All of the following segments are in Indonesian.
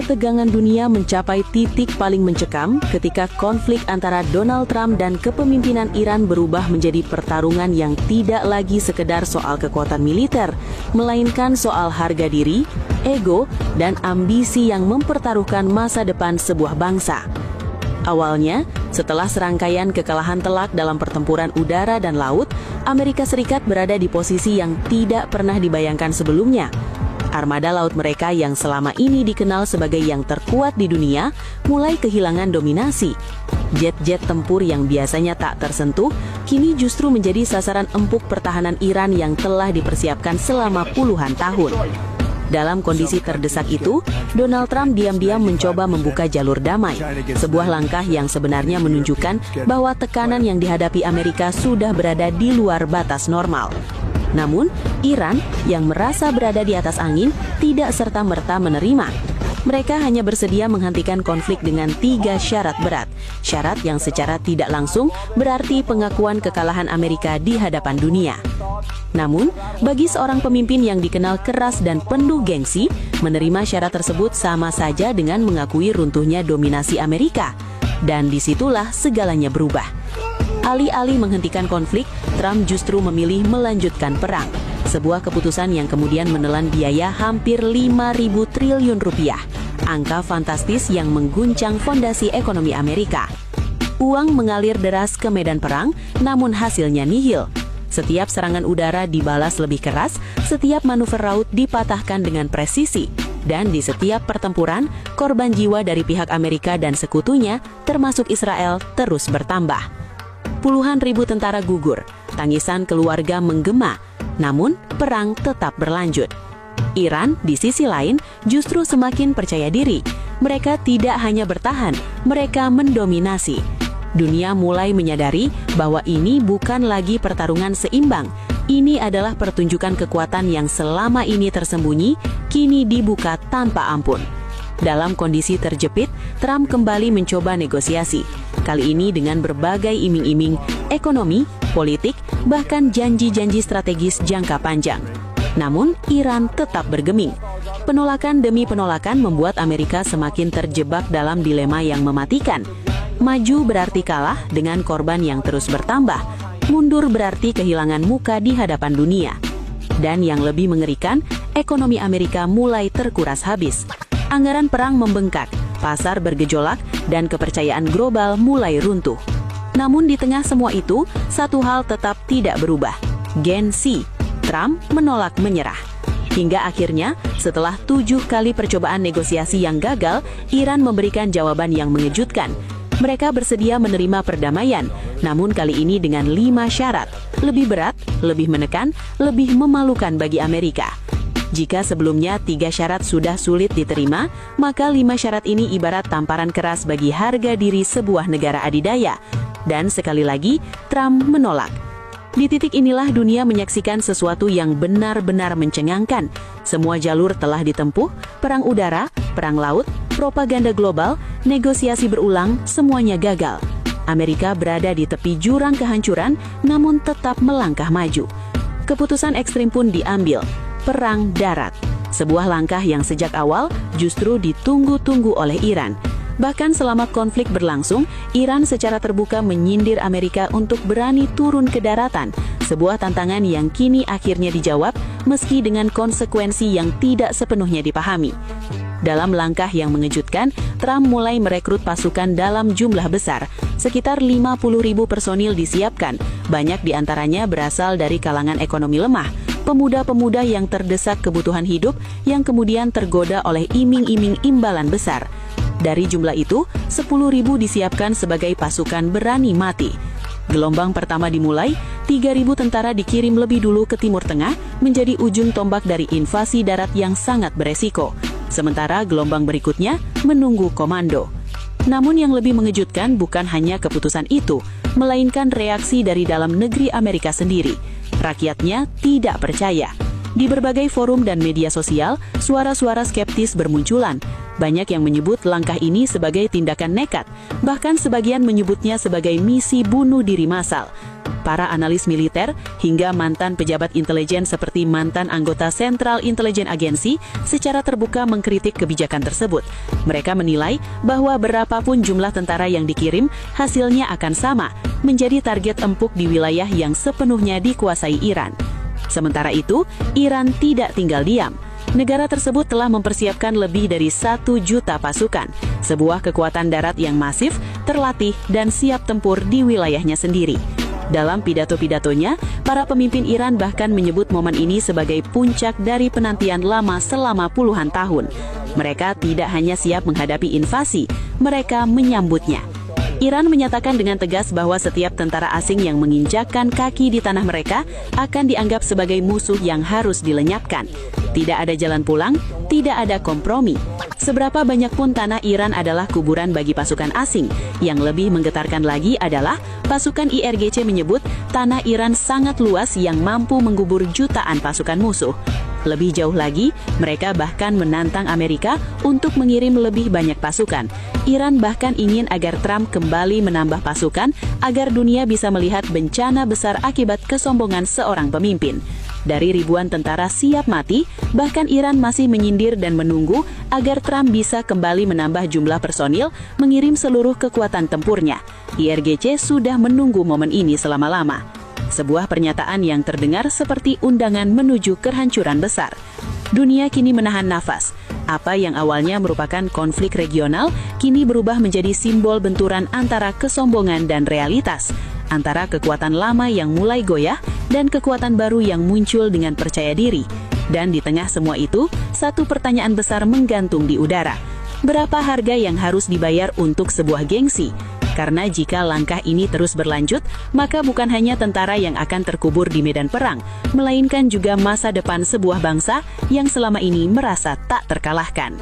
ketegangan dunia mencapai titik paling mencekam ketika konflik antara Donald Trump dan kepemimpinan Iran berubah menjadi pertarungan yang tidak lagi sekedar soal kekuatan militer, melainkan soal harga diri, ego, dan ambisi yang mempertaruhkan masa depan sebuah bangsa. Awalnya, setelah serangkaian kekalahan telak dalam pertempuran udara dan laut, Amerika Serikat berada di posisi yang tidak pernah dibayangkan sebelumnya. Armada laut mereka yang selama ini dikenal sebagai yang terkuat di dunia mulai kehilangan dominasi. Jet-jet tempur yang biasanya tak tersentuh, kini justru menjadi sasaran empuk pertahanan Iran yang telah dipersiapkan selama puluhan tahun. Dalam kondisi terdesak itu, Donald Trump diam-diam mencoba membuka jalur damai, sebuah langkah yang sebenarnya menunjukkan bahwa tekanan yang dihadapi Amerika sudah berada di luar batas normal. Namun, Iran yang merasa berada di atas angin tidak serta-merta menerima. Mereka hanya bersedia menghentikan konflik dengan 3 syarat berat. Syarat yang secara tidak langsung berarti pengakuan kekalahan Amerika di hadapan dunia. Namun, bagi seorang pemimpin yang dikenal keras dan penuh gengsi, menerima syarat tersebut sama saja dengan mengakui runtuhnya dominasi Amerika. Dan disitulah segalanya berubah. Alih-alih menghentikan konflik, Trump justru memilih melanjutkan perang. Sebuah keputusan yang kemudian menelan biaya hampir 5.000 triliun rupiah. Angka fantastis yang mengguncang fondasi ekonomi Amerika. Uang mengalir deras ke medan perang, namun hasilnya nihil. Setiap serangan udara dibalas lebih keras, setiap manuver laut dipatahkan dengan presisi. Dan di setiap pertempuran, korban jiwa dari pihak Amerika dan sekutunya, termasuk Israel, terus bertambah. Puluhan ribu tentara gugur, tangisan keluarga menggema, namun perang tetap berlanjut. Iran, di sisi lain, justru semakin percaya diri. Mereka tidak hanya bertahan, mereka mendominasi. Dunia mulai menyadari bahwa ini bukan lagi pertarungan seimbang. Ini adalah pertunjukan kekuatan yang selama ini tersembunyi, kini dibuka tanpa ampun. Dalam kondisi terjepit, Trump kembali mencoba negosiasi. Kali ini dengan berbagai iming-iming ekonomi, politik, bahkan janji-janji strategis jangka panjang. Namun, Iran tetap bergeming. Penolakan demi penolakan membuat Amerika semakin terjebak dalam dilema yang mematikan. Maju berarti kalah dengan korban yang terus bertambah. Mundur berarti kehilangan muka di hadapan dunia. Dan yang lebih mengerikan, ekonomi Amerika mulai terkuras habis. Anggaran perang membengkak, pasar bergejolak, dan kepercayaan global mulai runtuh. Namun di tengah semua itu, satu hal tetap tidak berubah. Gengsi. Trump menolak menyerah. Hingga akhirnya, setelah 7 kali percobaan negosiasi yang gagal, Iran memberikan jawaban yang mengejutkan. Mereka bersedia menerima perdamaian, namun kali ini dengan 5 syarat. Lebih berat, lebih menekan, lebih memalukan bagi Amerika. Jika sebelumnya 3 syarat sudah sulit diterima, maka 5 syarat ini ibarat tamparan keras bagi harga diri sebuah negara adidaya. Dan sekali lagi, Trump menolak. Di titik inilah dunia menyaksikan sesuatu yang benar-benar mencengangkan. Semua jalur telah ditempuh, perang udara, perang laut, propaganda global, negosiasi berulang, semuanya gagal. Amerika berada di tepi jurang kehancuran, namun tetap melangkah maju. Keputusan ekstrim pun diambil. Perang darat, sebuah langkah yang sejak awal justru ditunggu-tunggu oleh Iran. Bahkan selama konflik berlangsung, Iran secara terbuka menyindir Amerika untuk berani turun ke daratan, sebuah tantangan yang kini akhirnya dijawab meski dengan konsekuensi yang tidak sepenuhnya dipahami. Dalam langkah yang mengejutkan, Trump mulai merekrut pasukan dalam jumlah besar. Sekitar 50.000 personil disiapkan, banyak diantaranya berasal dari kalangan ekonomi lemah. Pemuda-pemuda yang terdesak kebutuhan hidup yang kemudian tergoda oleh iming-iming imbalan besar. Dari jumlah itu, 10.000 disiapkan sebagai pasukan berani mati. Gelombang pertama dimulai, 3.000 tentara dikirim lebih dulu ke Timur Tengah menjadi ujung tombak dari invasi darat yang sangat beresiko. Sementara gelombang berikutnya menunggu komando. Namun yang lebih mengejutkan bukan hanya keputusan itu, melainkan reaksi dari dalam negeri Amerika sendiri. Rakyatnya tidak percaya. Di berbagai forum dan media sosial, suara-suara skeptis bermunculan. Banyak yang menyebut langkah ini sebagai tindakan nekat, bahkan sebagian menyebutnya sebagai misi bunuh diri massal. para analis militer, hingga mantan pejabat intelijen seperti mantan anggota Central Intelligence Agency secara terbuka mengkritik kebijakan tersebut. Mereka menilai bahwa berapapun jumlah tentara yang dikirim, hasilnya akan sama, menjadi target empuk di wilayah yang sepenuhnya dikuasai Iran. Sementara itu, Iran tidak tinggal diam. Negara tersebut telah mempersiapkan lebih dari 1 juta pasukan, sebuah kekuatan darat yang masif, terlatih, dan siap tempur di wilayahnya sendiri. Dalam pidato-pidatonya, para pemimpin Iran bahkan menyebut momen ini sebagai puncak dari penantian lama selama puluhan tahun. Mereka tidak hanya siap menghadapi invasi, mereka menyambutnya. Iran menyatakan dengan tegas bahwa setiap tentara asing yang menginjakkan kaki di tanah mereka akan dianggap sebagai musuh yang harus dilenyapkan. Tidak ada jalan pulang, tidak ada kompromi. Seberapa banyak pun tanah Iran adalah kuburan bagi pasukan asing. Yang lebih menggetarkan lagi adalah pasukan IRGC menyebut tanah Iran sangat luas yang mampu menggubur jutaan pasukan musuh. Lebih jauh lagi, mereka bahkan menantang Amerika untuk mengirim lebih banyak pasukan. Iran bahkan ingin agar Trump kembali menambah pasukan agar dunia bisa melihat bencana besar akibat kesombongan seorang pemimpin. Dari ribuan tentara siap mati, bahkan Iran masih menyindir dan menunggu agar Trump bisa kembali menambah jumlah personil, mengirim seluruh kekuatan tempurnya. IRGC sudah menunggu momen ini selama-lama. Sebuah pernyataan yang terdengar seperti undangan menuju kehancuran besar. Dunia kini menahan nafas. Apa yang awalnya merupakan konflik regional, kini berubah menjadi simbol benturan antara kesombongan dan realitas. Antara kekuatan lama yang mulai goyah dan kekuatan baru yang muncul dengan percaya diri. Dan di tengah semua itu, satu pertanyaan besar menggantung di udara. Berapa harga yang harus dibayar untuk sebuah gengsi? Karena jika langkah ini terus berlanjut, maka bukan hanya tentara yang akan terkubur di medan perang, melainkan juga masa depan sebuah bangsa yang selama ini merasa tak terkalahkan.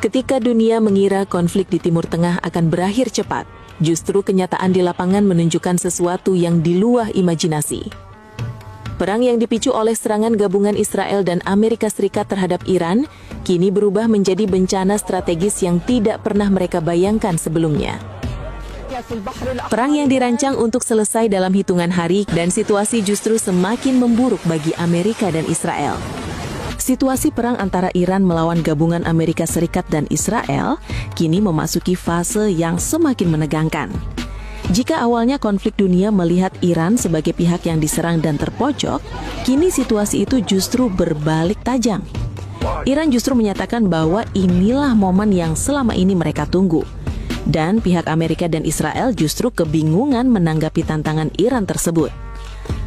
Ketika dunia mengira konflik di Timur Tengah akan berakhir cepat, justru kenyataan di lapangan menunjukkan sesuatu yang di luar imajinasi. Perang yang dipicu oleh serangan gabungan Israel dan Amerika Serikat terhadap Iran kini berubah menjadi bencana strategis yang tidak pernah mereka bayangkan sebelumnya. Perang yang dirancang untuk selesai dalam hitungan hari dan situasi justru semakin memburuk bagi Amerika dan Israel. Situasi perang antara Iran melawan gabungan Amerika Serikat dan Israel kini memasuki fase yang semakin menegangkan. Jika awalnya konflik dunia melihat Iran sebagai pihak yang diserang dan terpojok, kini situasi itu justru berbalik tajam. Iran justru menyatakan bahwa inilah momen yang selama ini mereka tunggu. Dan pihak Amerika dan Israel justru kebingungan menanggapi tantangan Iran tersebut.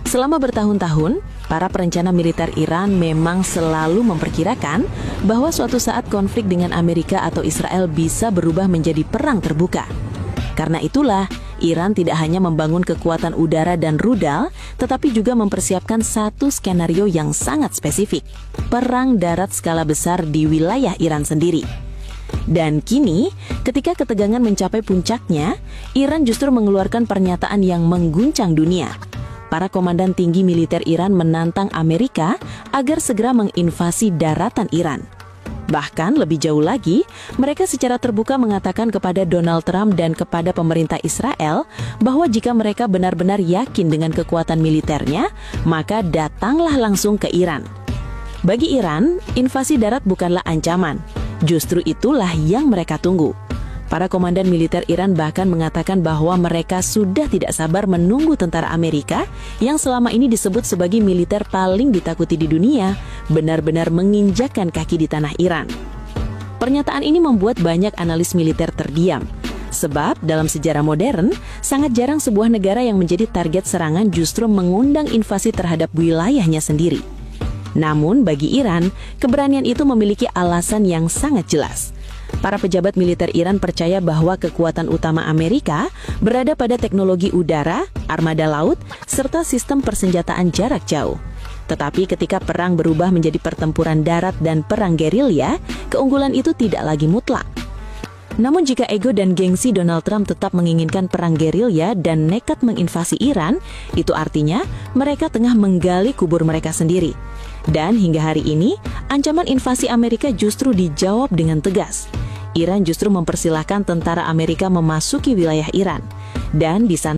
Selama bertahun-tahun, para perencana militer Iran memang selalu memperkirakan bahwa suatu saat konflik dengan Amerika atau Israel bisa berubah menjadi perang terbuka. Karena itulah, Iran tidak hanya membangun kekuatan udara dan rudal, tetapi juga mempersiapkan satu skenario yang sangat spesifik, perang darat skala besar di wilayah Iran sendiri. Dan kini, ketika ketegangan mencapai puncaknya, Iran justru mengeluarkan pernyataan yang mengguncang dunia. Para komandan tinggi militer Iran menantang Amerika agar segera menginvasi daratan Iran. Bahkan lebih jauh lagi, mereka secara terbuka mengatakan kepada Donald Trump dan kepada pemerintah Israel bahwa jika mereka benar-benar yakin dengan kekuatan militernya, maka datanglah langsung ke Iran. Bagi Iran, invasi darat bukanlah ancaman. Justru itulah yang mereka tunggu. Para komandan militer Iran bahkan mengatakan bahwa mereka sudah tidak sabar menunggu tentara Amerika yang selama ini disebut sebagai militer paling ditakuti di dunia, benar-benar menginjakkan kaki di tanah Iran. Pernyataan ini membuat banyak analis militer terdiam. Sebab dalam sejarah modern, sangat jarang sebuah negara yang menjadi target serangan justru mengundang invasi terhadap wilayahnya sendiri. Namun bagi Iran, keberanian itu memiliki alasan yang sangat jelas. Para pejabat militer Iran percaya bahwa kekuatan utama Amerika berada pada teknologi udara, armada laut, serta sistem persenjataan jarak jauh. Tetapi ketika perang berubah menjadi pertempuran darat dan perang gerilya, keunggulan itu tidak lagi mutlak. Namun jika ego dan gengsi Donald Trump tetap menginginkan perang gerilya dan nekat menginvasi Iran, itu artinya mereka tengah menggali kubur mereka sendiri. Dan hingga hari ini, ancaman invasi Amerika justru dijawab dengan tegas. Iran justru mempersilahkan tentara Amerika memasuki wilayah Iran. Dan di sana